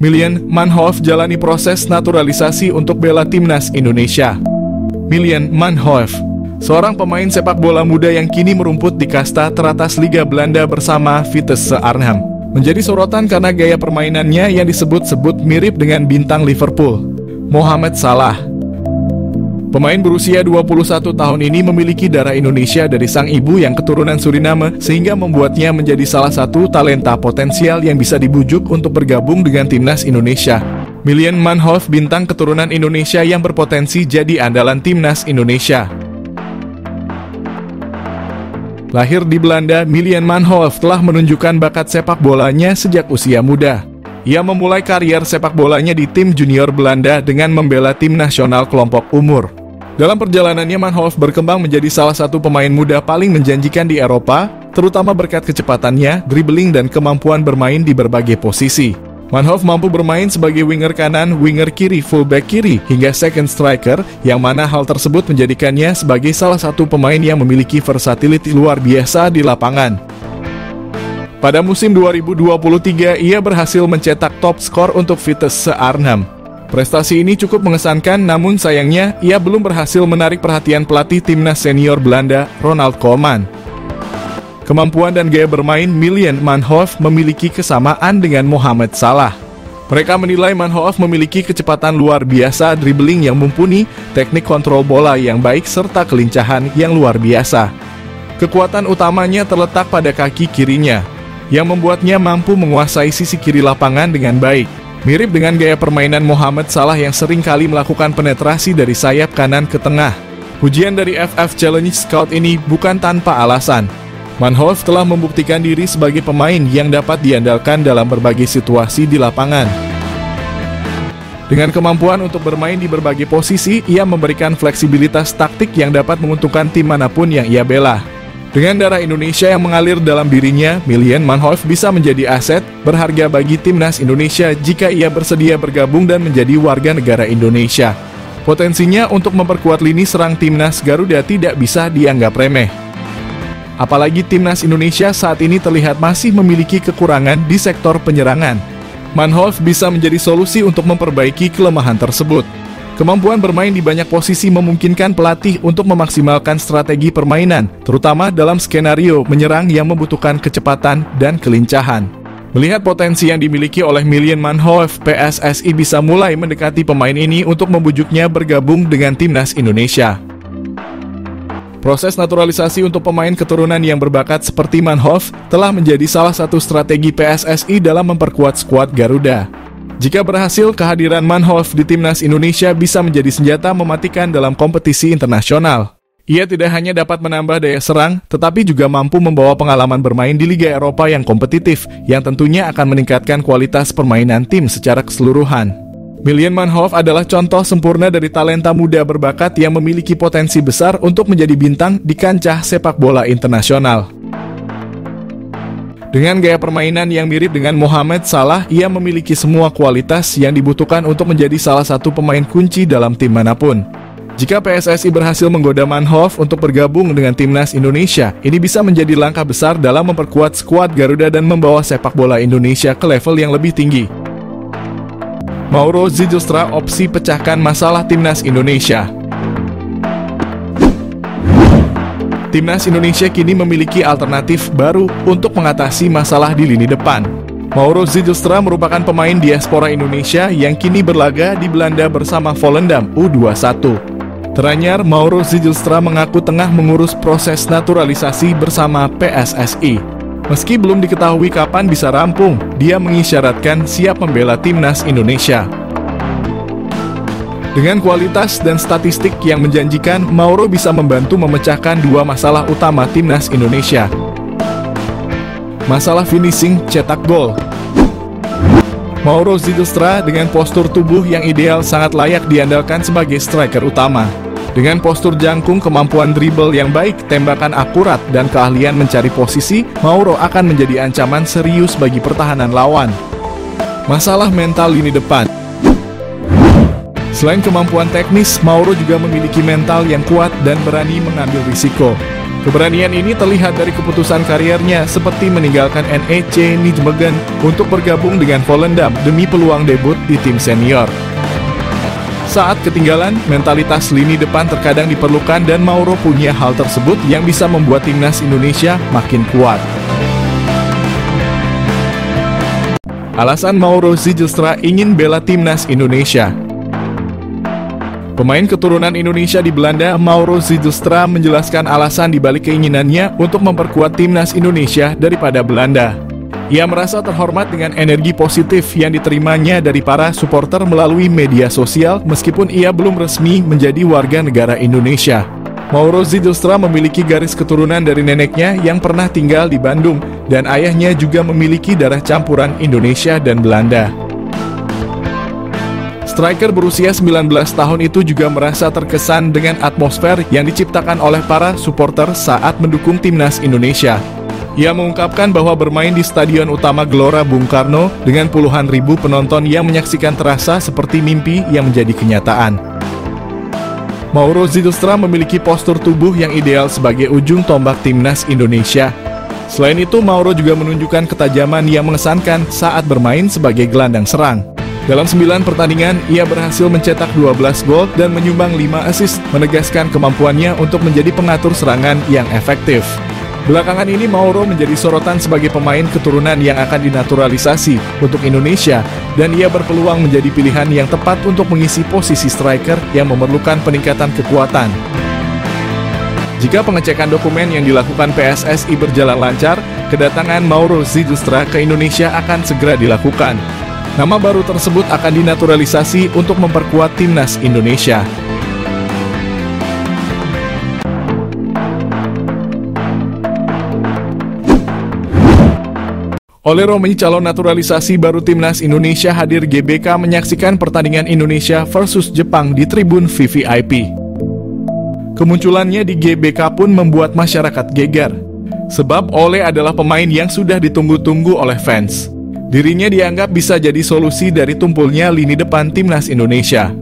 Milian Manhoef jalani proses naturalisasi untuk bela timnas Indonesia. Milian Manhoef, seorang pemain sepak bola muda yang kini merumput di kasta teratas Liga Belanda bersama Vitesse Arnhem, menjadi sorotan karena gaya permainannya yang disebut-sebut mirip dengan bintang Liverpool, Mohamed Salah. Pemain berusia 21 tahun ini memiliki darah Indonesia dari sang ibu yang keturunan Suriname, sehingga membuatnya menjadi salah satu talenta potensial yang bisa dibujuk untuk bergabung dengan timnas Indonesia. Milian Manhoef, bintang keturunan Indonesia yang berpotensi jadi andalan timnas Indonesia. Lahir di Belanda, Milian Manhoef telah menunjukkan bakat sepak bolanya sejak usia muda. Ia memulai karier sepak bolanya di tim junior Belanda dengan membela tim nasional kelompok umur. Dalam perjalanannya, Manhoef berkembang menjadi salah satu pemain muda paling menjanjikan di Eropa, terutama berkat kecepatannya, dribbling, dan kemampuan bermain di berbagai posisi. Manhoef mampu bermain sebagai winger kanan, winger kiri, fullback kiri, hingga second striker, yang mana hal tersebut menjadikannya sebagai salah satu pemain yang memiliki versatility luar biasa di lapangan. Pada musim 2023, ia berhasil mencetak top skor untuk Vitesse Arnhem. Prestasi ini cukup mengesankan, namun sayangnya ia belum berhasil menarik perhatian pelatih timnas senior Belanda, Ronald Koeman. Kemampuan dan gaya bermain Milian Manhoef memiliki kesamaan dengan Mohamed Salah. Mereka menilai Manhoef memiliki kecepatan luar biasa, dribbling yang mumpuni, teknik kontrol bola yang baik, serta kelincahan yang luar biasa. Kekuatan utamanya terletak pada kaki kirinya, yang membuatnya mampu menguasai sisi kiri lapangan dengan baik. Mirip dengan gaya permainan Mohamed Salah yang sering kali melakukan penetrasi dari sayap kanan ke tengah. Pujian dari FF Challenge Scout ini bukan tanpa alasan. Manhoef telah membuktikan diri sebagai pemain yang dapat diandalkan dalam berbagai situasi di lapangan. Dengan kemampuan untuk bermain di berbagai posisi, ia memberikan fleksibilitas taktik yang dapat menguntungkan tim manapun yang ia bela. Dengan darah Indonesia yang mengalir dalam dirinya, Milian Manhoef bisa menjadi aset berharga bagi timnas Indonesia jika ia bersedia bergabung dan menjadi warga negara Indonesia. Potensinya untuk memperkuat lini serang timnas Garuda tidak bisa dianggap remeh. Apalagi timnas Indonesia saat ini terlihat masih memiliki kekurangan di sektor penyerangan. Manhoef bisa menjadi solusi untuk memperbaiki kelemahan tersebut. Kemampuan bermain di banyak posisi memungkinkan pelatih untuk memaksimalkan strategi permainan, terutama dalam skenario menyerang yang membutuhkan kecepatan dan kelincahan. Melihat potensi yang dimiliki oleh Milian Manhoef, PSSI bisa mulai mendekati pemain ini untuk membujuknya bergabung dengan timnas Indonesia. Proses naturalisasi untuk pemain keturunan yang berbakat seperti Manhoef telah menjadi salah satu strategi PSSI dalam memperkuat skuad Garuda. Jika berhasil, kehadiran Manhoef di timnas Indonesia bisa menjadi senjata mematikan dalam kompetisi internasional. Ia tidak hanya dapat menambah daya serang, tetapi juga mampu membawa pengalaman bermain di Liga Eropa yang kompetitif, yang tentunya akan meningkatkan kualitas permainan tim secara keseluruhan. Milian Manhoef adalah contoh sempurna dari talenta muda berbakat yang memiliki potensi besar untuk menjadi bintang di kancah sepak bola internasional. Dengan gaya permainan yang mirip dengan Mohamed Salah, ia memiliki semua kualitas yang dibutuhkan untuk menjadi salah satu pemain kunci dalam tim manapun. Jika PSSI berhasil menggoda Manhoef untuk bergabung dengan timnas Indonesia, ini bisa menjadi langkah besar dalam memperkuat skuad Garuda dan membawa sepak bola Indonesia ke level yang lebih tinggi. Mauro Zijlstra, opsi pecahkan masalah timnas Indonesia. Timnas Indonesia kini memiliki alternatif baru untuk mengatasi masalah di lini depan. Mauro Zijlstra merupakan pemain diaspora Indonesia yang kini berlaga di Belanda bersama Volendam U21. Teranyar, Mauro Zijlstra mengaku tengah mengurus proses naturalisasi bersama PSSI. Meski belum diketahui kapan bisa rampung, dia mengisyaratkan siap membela timnas Indonesia. Dengan kualitas dan statistik yang menjanjikan, Mauro bisa membantu memecahkan dua masalah utama timnas Indonesia. Masalah finishing, cetak gol. Mauro Zijlstra dengan postur tubuh yang ideal sangat layak diandalkan sebagai striker utama. Dengan postur jangkung, kemampuan dribble yang baik, tembakan akurat, dan keahlian mencari posisi, Mauro akan menjadi ancaman serius bagi pertahanan lawan. Masalah mental lini depan. Selain kemampuan teknis, Mauro juga memiliki mental yang kuat dan berani mengambil risiko. Keberanian ini terlihat dari keputusan kariernya seperti meninggalkan NEC Nijmegen untuk bergabung dengan Volendam demi peluang debut di tim senior. Saat ketinggalan, mentalitas lini depan terkadang diperlukan dan Mauro punya hal tersebut yang bisa membuat timnas Indonesia makin kuat. Alasan Mauro Zijlstra ingin bela timnas Indonesia. Pemain keturunan Indonesia di Belanda, Mauro Zijlstra menjelaskan alasan dibalik keinginannya untuk memperkuat timnas Indonesia daripada Belanda. Ia merasa terhormat dengan energi positif yang diterimanya dari para supporter melalui media sosial meskipun ia belum resmi menjadi warga negara Indonesia. Mauro Zijlstra memiliki garis keturunan dari neneknya yang pernah tinggal di Bandung dan ayahnya juga memiliki darah campuran Indonesia dan Belanda. Striker berusia 19 tahun itu juga merasa terkesan dengan atmosfer yang diciptakan oleh para supporter saat mendukung timnas Indonesia. Ia mengungkapkan bahwa bermain di Stadion Utama Gelora Bung Karno dengan puluhan ribu penonton yang menyaksikan terasa seperti mimpi yang menjadi kenyataan. Mauro Zijlstra memiliki postur tubuh yang ideal sebagai ujung tombak timnas Indonesia. Selain itu, Mauro juga menunjukkan ketajaman yang mengesankan saat bermain sebagai gelandang serang. Dalam 9 pertandingan, ia berhasil mencetak 12 gol dan menyumbang 5 assist, menegaskan kemampuannya untuk menjadi pengatur serangan yang efektif. Belakangan ini Mauro menjadi sorotan sebagai pemain keturunan yang akan dinaturalisasi untuk Indonesia dan ia berpeluang menjadi pilihan yang tepat untuk mengisi posisi striker yang memerlukan peningkatan kekuatan. Jika pengecekan dokumen yang dilakukan PSSI berjalan lancar, kedatangan Mauro Zijlstra ke Indonesia akan segera dilakukan. Nama baru tersebut akan dinaturalisasi untuk memperkuat timnas Indonesia. Ole Romenyi, calon naturalisasi baru timnas Indonesia, hadir GBK menyaksikan pertandingan Indonesia versus Jepang di tribun VVIP. Kemunculannya di GBK pun membuat masyarakat geger, sebab Ole adalah pemain yang sudah ditunggu-tunggu oleh fans. Dirinya dianggap bisa jadi solusi dari tumpulnya lini depan timnas Indonesia.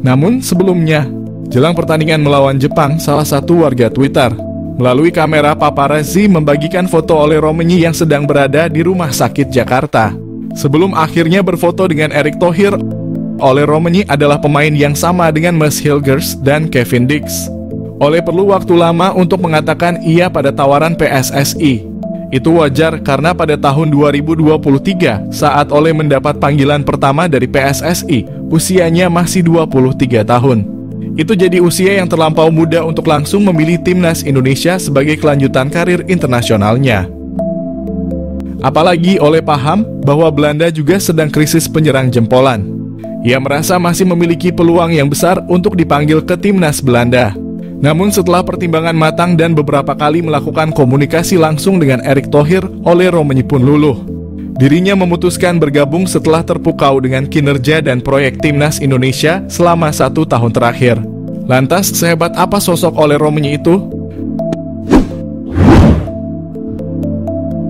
Namun sebelumnya, jelang pertandingan melawan Jepang, salah satu warga Twitter melalui kamera paparazzi membagikan foto Ole Romenyi yang sedang berada di rumah sakit Jakarta. Sebelum akhirnya berfoto dengan Erick Thohir, Ole Romenyi adalah pemain yang sama dengan Mads Hilgers dan Kevin Dix. Ole perlu waktu lama untuk mengatakan iya pada tawaran PSSI. Itu wajar karena pada tahun 2023, saat Ole mendapat panggilan pertama dari PSSI, usianya masih 23 tahun. Itu jadi usia yang terlampau muda untuk langsung memilih timnas Indonesia sebagai kelanjutan karir internasionalnya. Apalagi Ole paham bahwa Belanda juga sedang krisis penyerang jempolan. Ia merasa masih memiliki peluang yang besar untuk dipanggil ke timnas Belanda. Namun setelah pertimbangan matang dan beberapa kali melakukan komunikasi langsung dengan Erick Thohir, Ole Romenyi pun luluh. Dirinya memutuskan bergabung setelah terpukau dengan kinerja dan proyek timnas Indonesia selama 1 tahun terakhir. Lantas, sehebat apa sosok Ole Romenyi itu?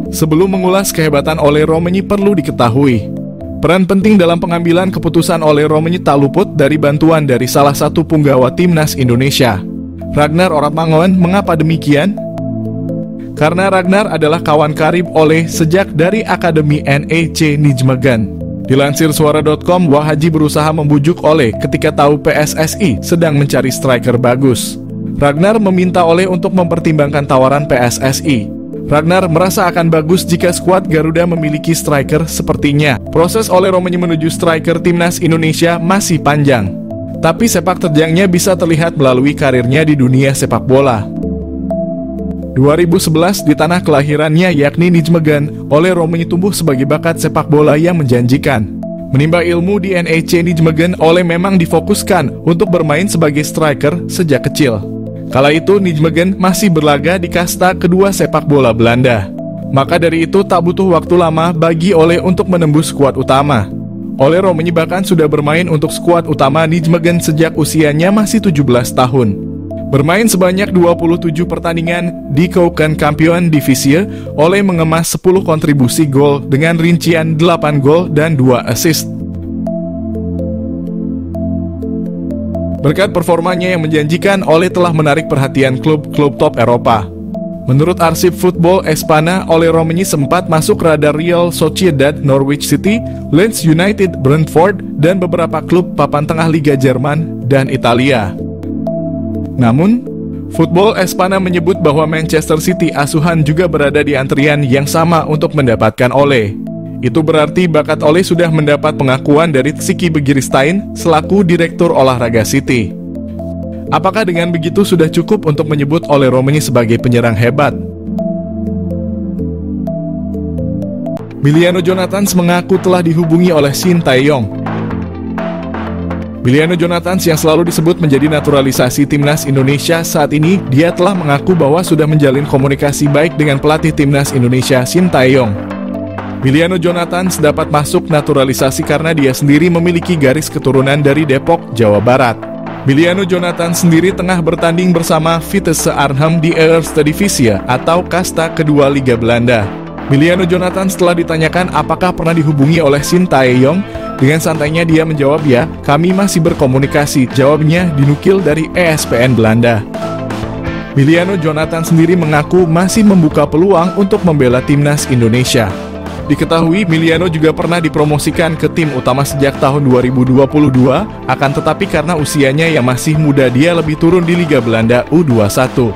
Sebelum mengulas kehebatan Ole Romenyi, perlu diketahui peran penting dalam pengambilan keputusan Ole Romenyi tak luput dari bantuan dari salah satu punggawa timnas Indonesia, Ragnar Oratmangoen. Mengapa demikian? Karena Ragnar adalah kawan karib Ole sejak dari Akademi NEC Nijmegen. Dilansir suara.com, Wahaji berusaha membujuk Ole ketika tahu PSSI sedang mencari striker bagus. Ragnar meminta Ole untuk mempertimbangkan tawaran PSSI. Ragnar merasa akan bagus jika skuad Garuda memiliki striker sepertinya. Proses Ole Romenyi menuju striker timnas Indonesia masih panjang, tapi sepak terjangnya bisa terlihat melalui karirnya di dunia sepak bola. 2011 di tanah kelahirannya yakni Nijmegen, Ole Romenyi tumbuh sebagai bakat sepak bola yang menjanjikan. Menimba ilmu di NEC Nijmegen, Ole memang difokuskan untuk bermain sebagai striker sejak kecil. Kala itu Nijmegen masih berlaga di kasta kedua sepak bola Belanda. Maka dari itu tak butuh waktu lama bagi Ole untuk menembus skuad utama. Ole Romenyi bahkan sudah bermain untuk skuad utama Nijmegen sejak usianya masih 17 tahun. Bermain sebanyak 27 pertandingan di Keukenkampioen Divisie, Ole mengemas 10 kontribusi gol dengan rincian 8 gol dan 2 assist. Berkat performanya yang menjanjikan, Ole telah menarik perhatian klub-klub top Eropa. Menurut arsip Football Espana, Ole Romagny sempat masuk radar Real Sociedad, Norwich City, Leeds United, Brentford, dan beberapa klub papan tengah Liga Jerman dan Italia. Namun, Football Espana menyebut bahwa Manchester City asuhan juga berada di antrian yang sama untuk mendapatkan Ole. Itu berarti bakat Ole sudah mendapat pengakuan dari Siki Begiristain selaku Direktur Olahraga City. Apakah dengan begitu sudah cukup untuk menyebut Ole Romagny sebagai penyerang hebat? Emiliano Jonathans mengaku telah dihubungi oleh Shin Tae-yong. Emiliano Jonathans yang selalu disebut menjadi naturalisasi timnas Indonesia saat ini, dia telah mengaku bahwa sudah menjalin komunikasi baik dengan pelatih timnas Indonesia Shin Tae-yong. Emiliano Jonathans dapat masuk naturalisasi karena dia sendiri memiliki garis keturunan dari Depok, Jawa Barat. Emiliano Jonathans sendiri tengah bertanding bersama Vitesse Arnhem di Eerste Divisie atau kasta kedua Liga Belanda. Emiliano Jonathans setelah ditanyakan apakah pernah dihubungi oleh Shin Tae-yong, dengan santainya dia menjawab, "Ya, kami masih berkomunikasi," jawabnya dinukil dari ESPN Belanda. Emiliano Jonathans sendiri mengaku masih membuka peluang untuk membela timnas Indonesia. Diketahui Emiliano juga pernah dipromosikan ke tim utama sejak tahun 2022, akan tetapi karena usianya yang masih muda dia lebih turun di Liga Belanda U21.